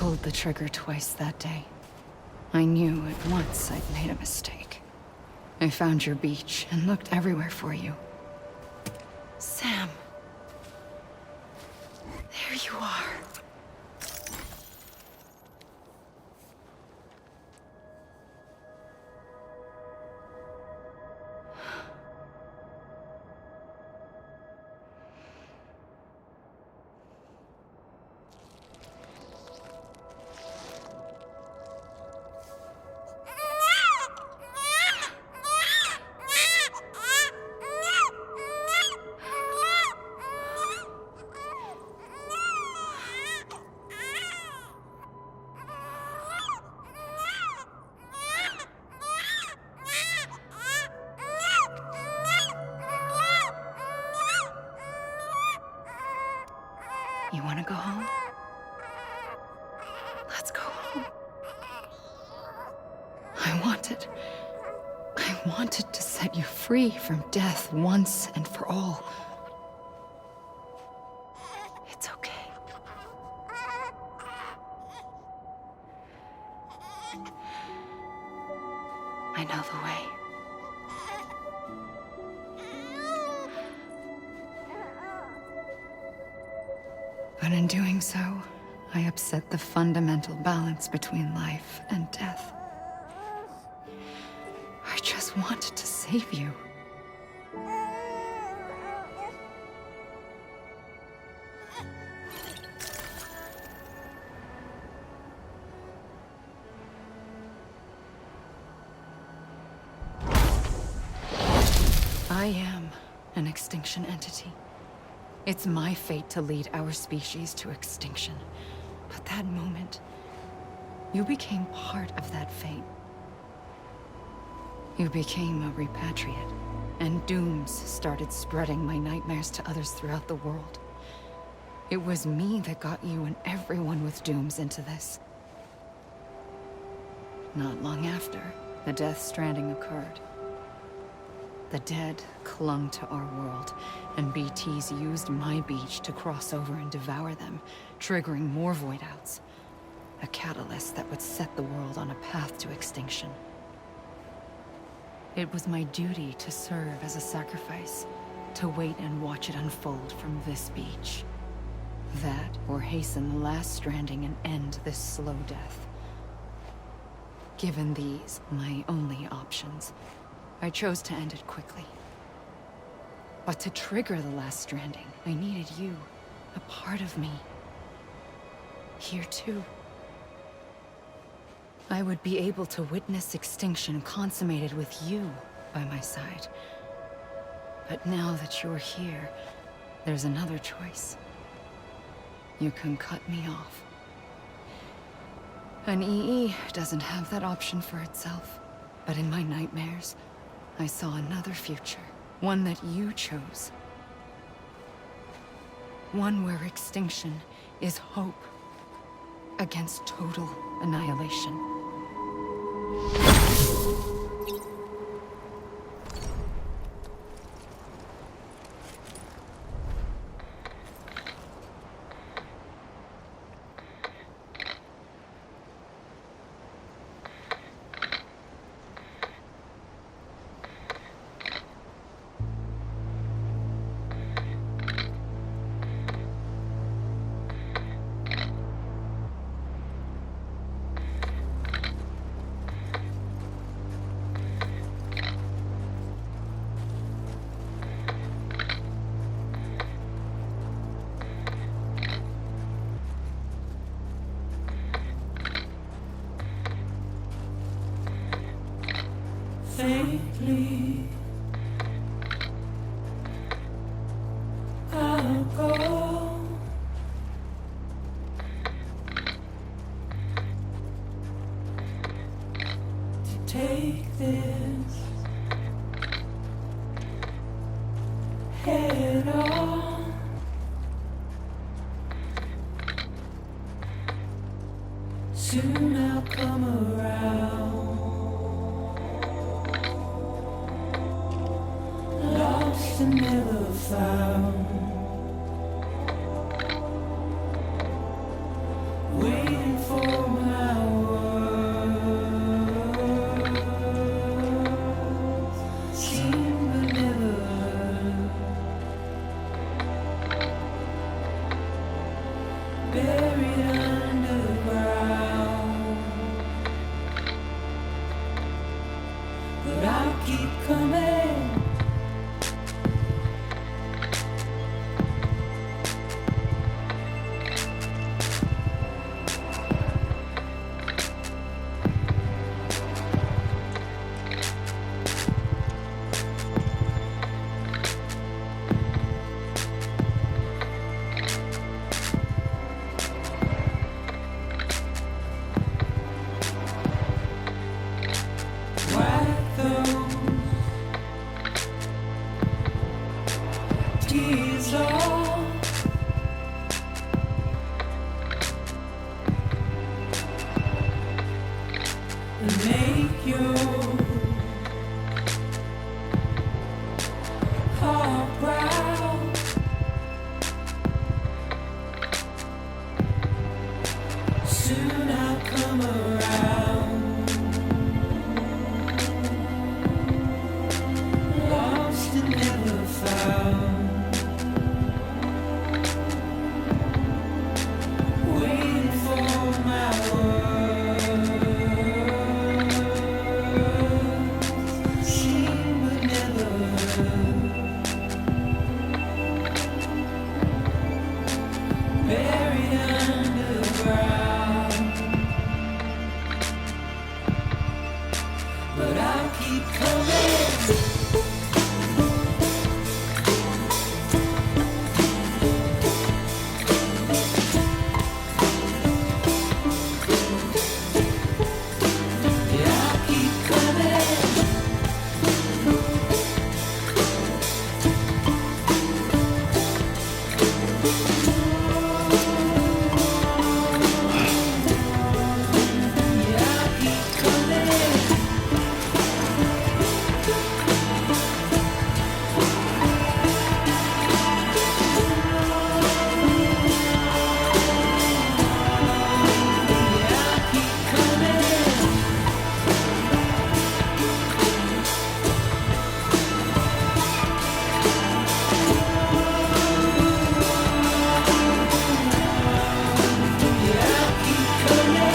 pulled the trigger twice that day. I knew at once I'd made a mistake. I found your beach and looked everywhere for you. Sam. There you are. You want to go home? Let's go home. I wanted to set you free from death once and for all. It's okay. I know the way. But in doing so, I upset the fundamental balance between life and death. I just wanted to save you. I am an extinction entity. It's my fate to lead our species to extinction. But that moment, you became part of that fate. You became a repatriate, and dooms started spreading my nightmares to others throughout the world. It was me that got you and everyone with dooms into this. Not long after, the Death Stranding occurred. The dead clung to our world, and BTs used my beach to cross over and devour them, triggering more void outs. A catalyst that would set the world on a path to extinction. It was my duty to serve as a sacrifice, to wait and watch it unfold from this beach. That, or hasten the last stranding and end this slow death. Given these, my only options, I chose to end it quickly. But to trigger the last stranding, I needed you, a part of me. Here too. I would be able to witness extinction consummated with you by my side. But now that you're here, there's another choice. You can cut me off. An EE doesn't have that option for itself. But in my nightmares, I saw another future. One that you chose. One where extinction is hope against total annihilation. Faintly, I'll go to take this head on. Soon I'll come around. Lost and never found. Waiting for keep coming. Wipe those tears off. And make your heart proud. Soon I'll come around. Lost and never found. Waiting for my words. Seen but never heard. Buried underground. But I'll keep coming. Yeah, I'll keep coming. Yeah, I'll keep coming. Yeah, I'll keep coming. Yeah, I'll keep coming. Yeah, I'll keep coming. Yeah, I'll keep coming.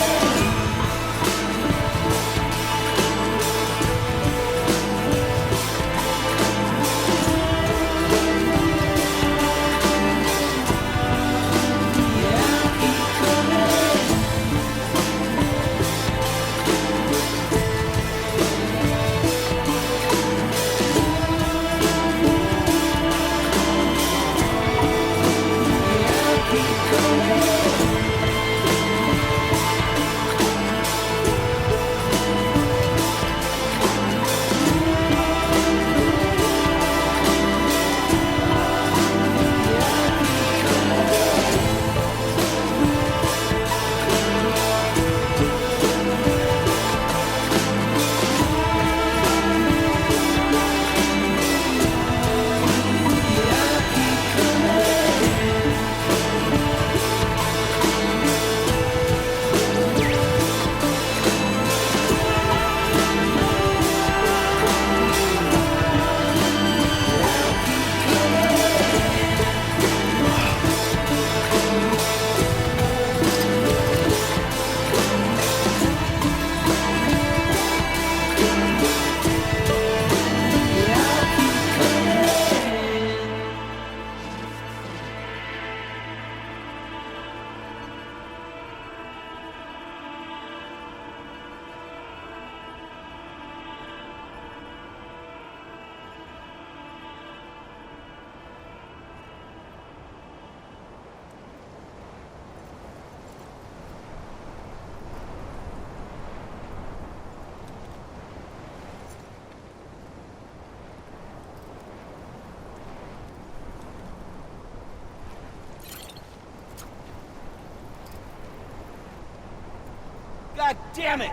God damn it!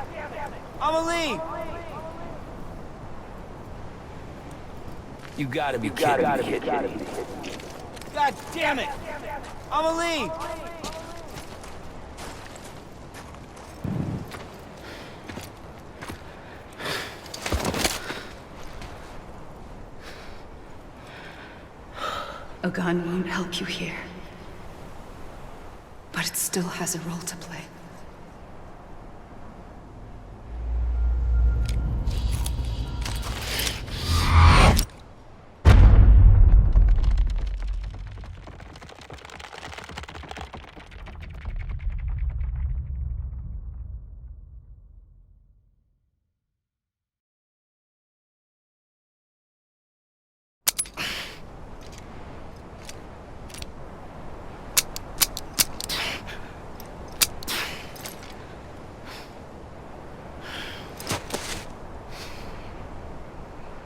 Amelie! You gotta be kidding me. God damn it! Amelie! A gun won't help you here. But it still has a role to play.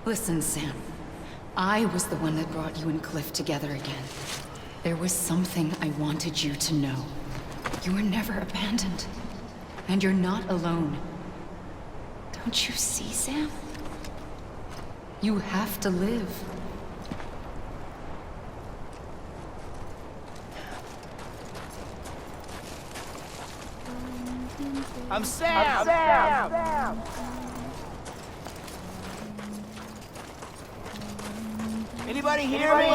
Listen, Sam. I was the one that brought you and Cliff together again. There was something I wanted you to know. You were never abandoned. And you're not alone. Don't you see, Sam? You have to live. I'm Sam! Anybody hear me?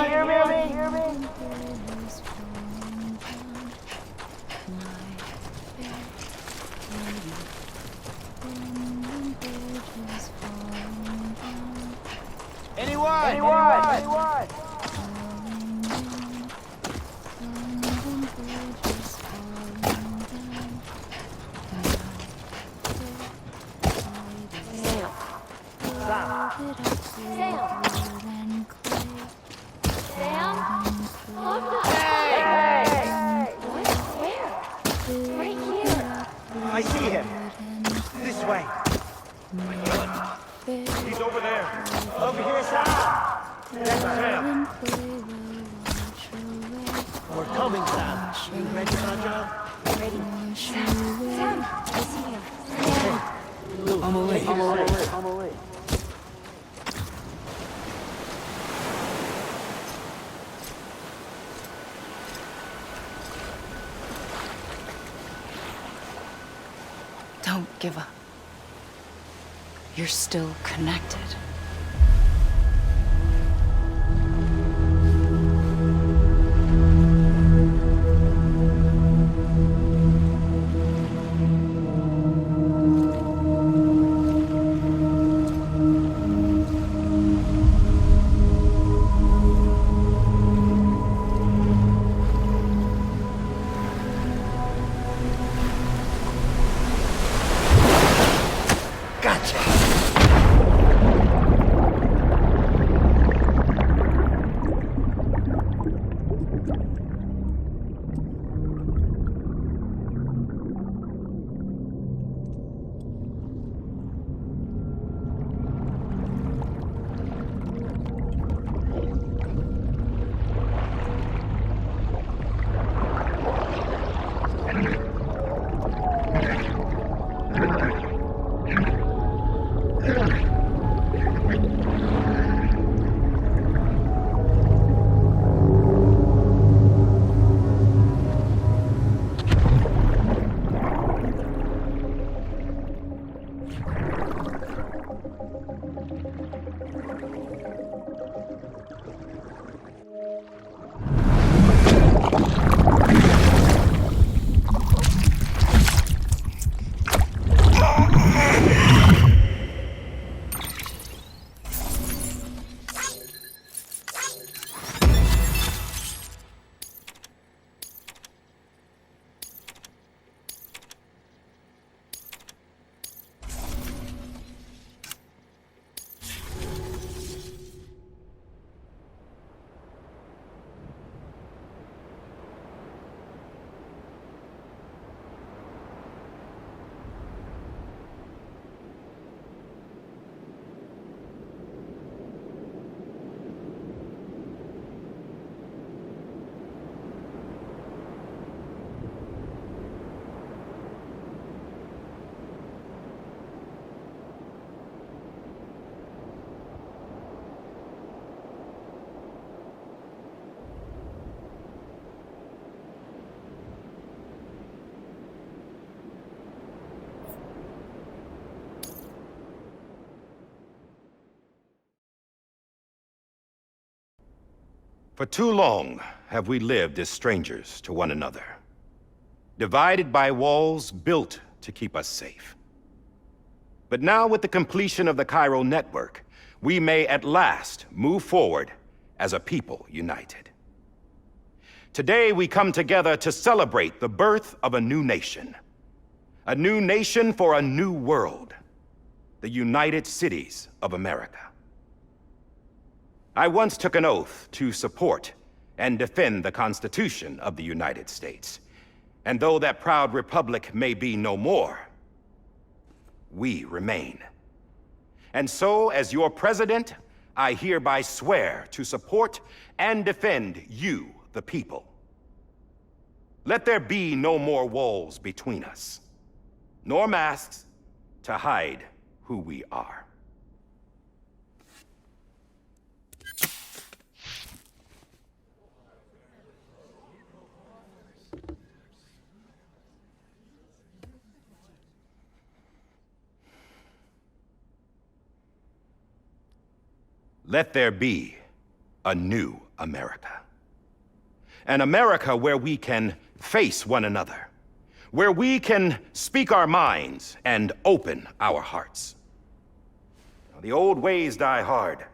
Anyone? I see him. This way. He's over there. Over here, Sam. That's Sam. We're coming, Sam. You ready for our job? Ready. Sam, I see him. I'm away. Don't give up. You're still connected. For too long have we lived as strangers to one another, divided by walls built to keep us safe. But now, with the completion of the Chiral network, we may at last move forward as a people united. Today we come together to celebrate the birth of a new nation. A new nation for a new world. The United Cities of America. I once took an oath to support and defend the Constitution of the United States. And though that proud republic may be no more, we remain. And so, as your president, I hereby swear to support and defend you, the people. Let there be no more walls between us, nor masks to hide who we are. Let there be a new America. An America where we can face one another, where we can speak our minds and open our hearts. Now, the old ways die hard,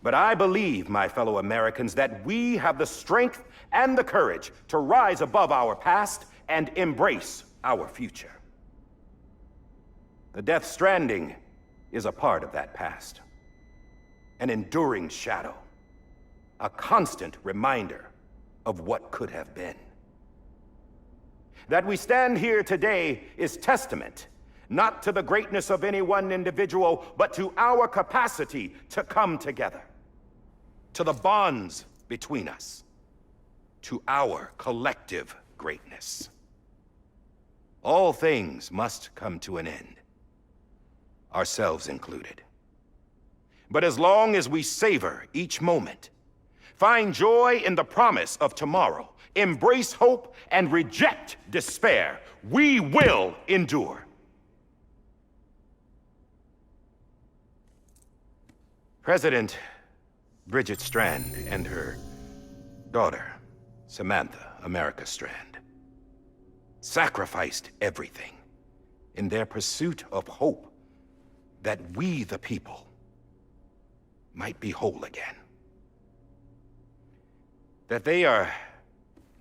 but I believe, my fellow Americans, that we have the strength and the courage to rise above our past and embrace our future. The Death Stranding is a part of that past. An enduring shadow, a constant reminder of what could have been. That we stand here today is testament, not to the greatness of any one individual, but to our capacity to come together, to the bonds between us, to our collective greatness. All things must come to an end, ourselves included. But as long as we savor each moment, find joy in the promise of tomorrow, embrace hope, and reject despair, we will endure. President Bridget Strand and her daughter, Samantha America Strand, sacrificed everything in their pursuit of hope that we, the people, might be whole again. That they are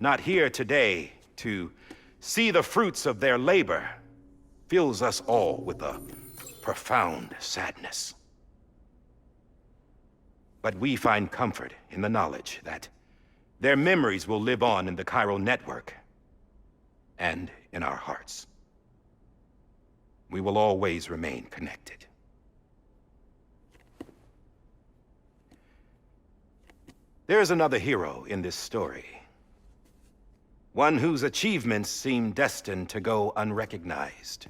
not here today to see the fruits of their labor fills us all with a profound sadness. But we find comfort in the knowledge that their memories will live on in the chiral network and in our hearts. We will always remain connected. There is another hero in this story. One whose achievements seem destined to go unrecognized.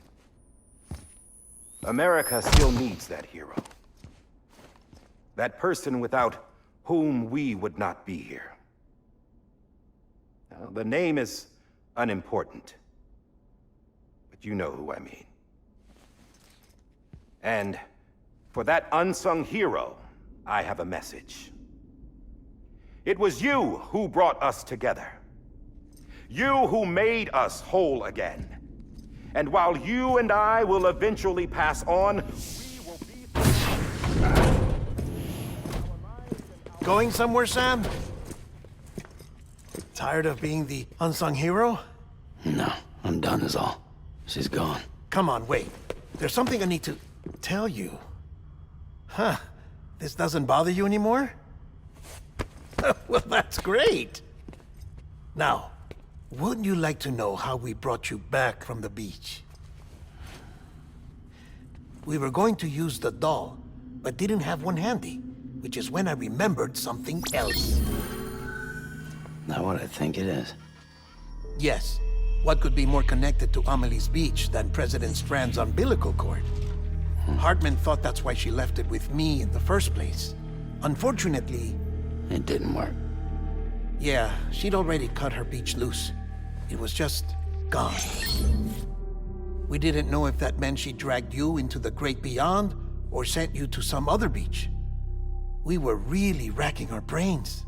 America still needs that hero. That person without whom we would not be here. Now, the name is unimportant, but you know who I mean. And for that unsung hero, I have a message. It was you who brought us together. You who made us whole again. And while you and I will eventually pass on, we will be... Going somewhere, Sam? Tired of being the unsung hero? No, I'm done is all. She's gone. Come on, wait. There's something I need to tell you. Huh. This doesn't bother you anymore? Well, that's great. Now, wouldn't you like to know how we brought you back from the beach? We were going to use the doll, but didn't have one handy, which is when I remembered something else. Not what I think it is. Yes. What could be more connected to Amelie's beach than President Strand's umbilical cord? Hartman thought that's why she left it with me in the first place. Unfortunately... It didn't work. Yeah, she'd already cut her beach loose. It was just gone. We didn't know if that meant she dragged you into the great beyond or sent you to some other beach. We were really racking our brains.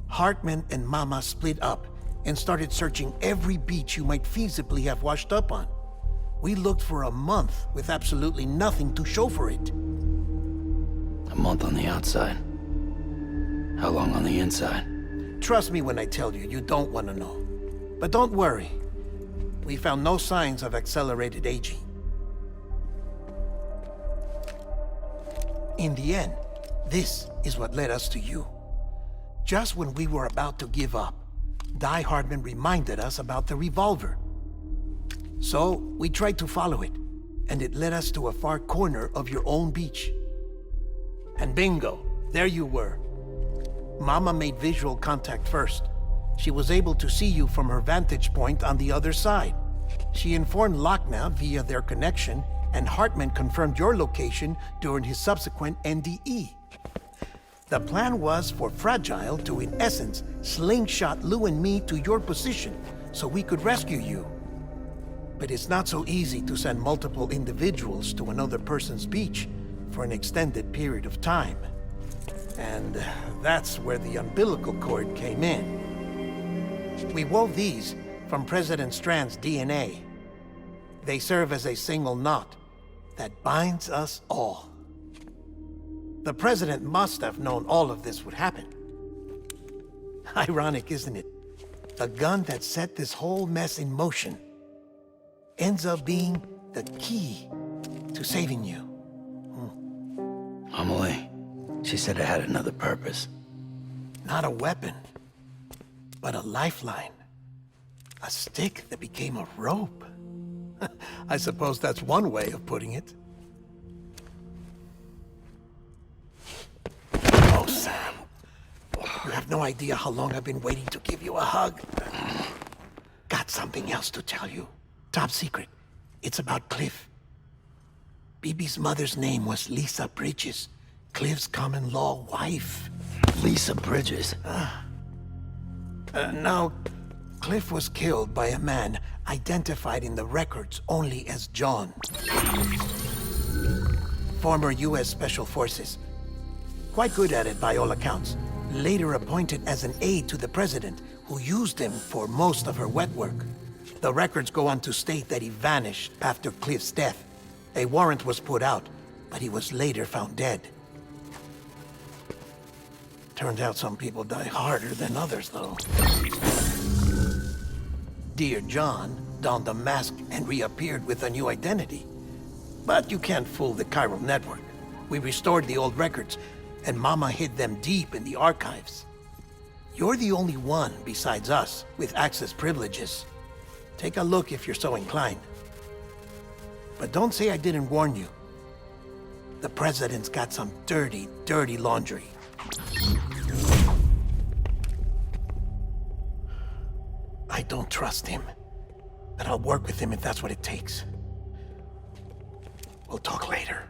Hartman and Mama split up and started searching every beach you might feasibly have washed up on. We looked for a month with absolutely nothing to show for it. A month on the outside. How long on the inside? Trust me when I tell you, you don't want to know. But don't worry. We found no signs of accelerated aging. In the end, this is what led us to you. Just when we were about to give up, Die Hartman reminded us about the revolver. So, we tried to follow it, and it led us to a far corner of your own beach. And bingo, there you were. Mama made visual contact first. She was able to see you from her vantage point on the other side. She informed Lochna via their connection, and Hartman confirmed your location during his subsequent NDE. The plan was for Fragile to, in essence, slingshot Lou and me to your position so we could rescue you. But it's not so easy to send multiple individuals to another person's beach for an extended period of time. And that's where the umbilical cord came in. We wove these from President Strand's DNA. They serve as a single knot that binds us all. The President must have known all of this would happen. Ironic, isn't it? The gun that set this whole mess in motion ends up being the key to saving you. Amelie, she said it had another purpose. Not a weapon, but a lifeline. A stick that became a rope. I suppose that's one way of putting it. Oh, Sam. You have no idea how long I've been waiting to give you a hug. Got something else to tell you. Top secret. It's about Cliff. Bibi's mother's name was Lisa Bridges, Cliff's common-law wife. Lisa Bridges. Now, Cliff was killed by a man identified in the records only as John. Former U.S. Special Forces. Quite good at it by all accounts. Later appointed as an aide to the president, who used him for most of her wet work. The records go on to state that he vanished after Cliff's death. A warrant was put out, but he was later found dead. Turns out some people die harder than others, though. Dear John donned a mask and reappeared with a new identity. But you can't fool the chiral network. We restored the old records, and Mama hid them deep in the archives. You're the only one besides us with access privileges. Take a look if you're so inclined. But don't say I didn't warn you. The president's got some dirty, dirty laundry. I don't trust him, but I'll work with him if that's what it takes. We'll talk later.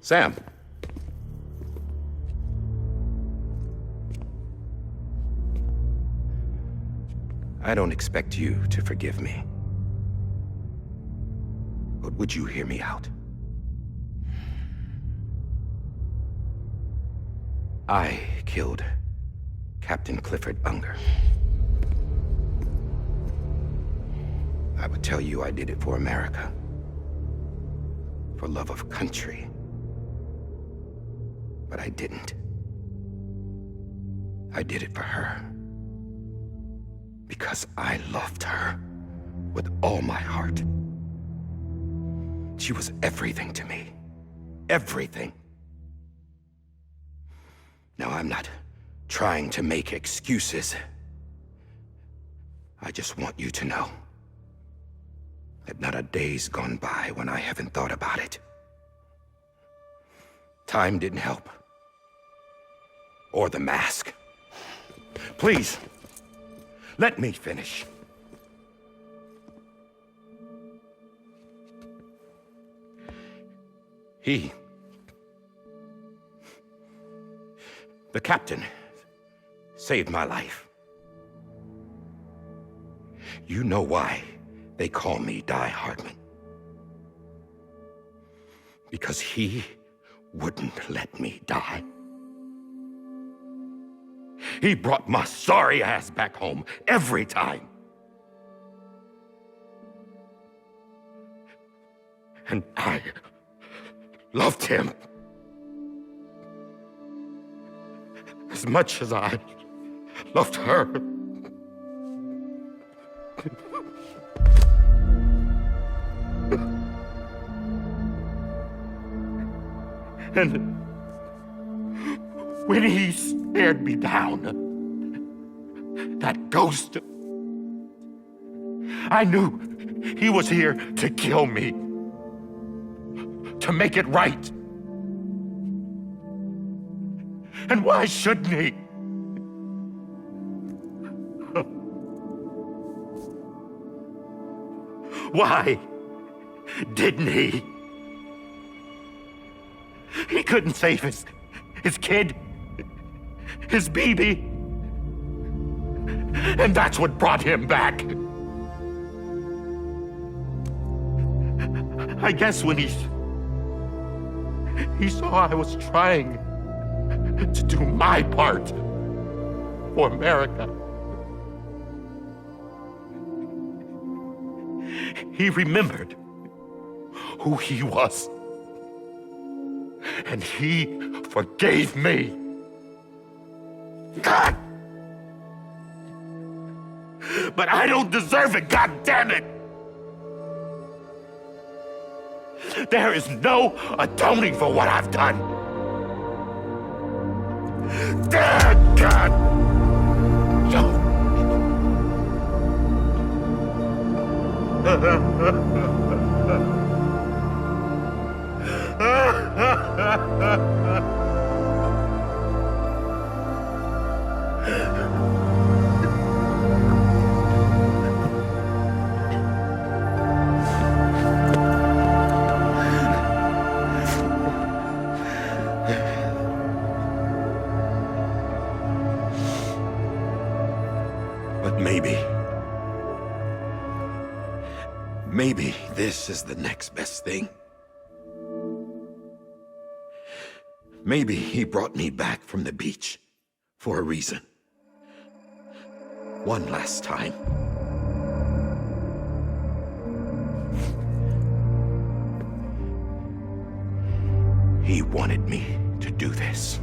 Sam. I don't expect you to forgive me. But would you hear me out? I killed Captain Clifford Unger. I would tell you I did it for America. For love of country. But I didn't. I did it for her. Because I loved her with all my heart. She was everything to me. Everything. Now, I'm not trying to make excuses. I just want you to know that not a day's gone by when I haven't thought about it. Time didn't help. Or the mask. Please, let me finish. The captain, saved my life. You know why they call me Die Hartman. Because he wouldn't let me die. He brought my sorry ass back home every time. And I loved him as much as I loved her. And when he stared me down, that ghost, I knew he was here to kill me, to make it right. And why shouldn't he? Why didn't he? He couldn't save his kid, his baby. And that's what brought him back. I guess when he saw I was trying to do my part for America, he remembered who he was. And he forgave me. God! But I don't deserve it, God damn it! There is no atoning for what I've done. Damn, God! But maybe this is the next best thing. Maybe he brought me back from the beach for a reason. One last time. He wanted me to do this.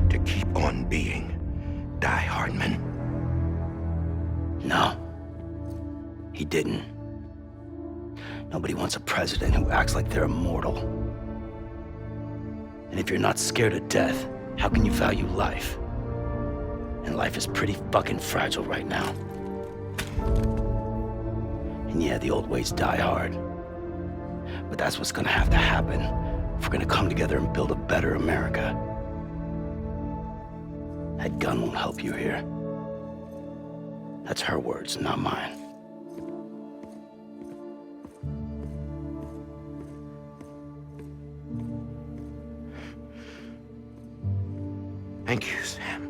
To keep on being Die Hardman. No, he didn't. Nobody wants a president who acts like they're immortal. And if you're not scared of death, how can you value life? And life is pretty fucking fragile right now. And yeah, the old ways die hard. But that's what's gonna have to happen if we're gonna come together and build a better America. That gun won't help you here. That's her words, not mine. Thank you, Sam.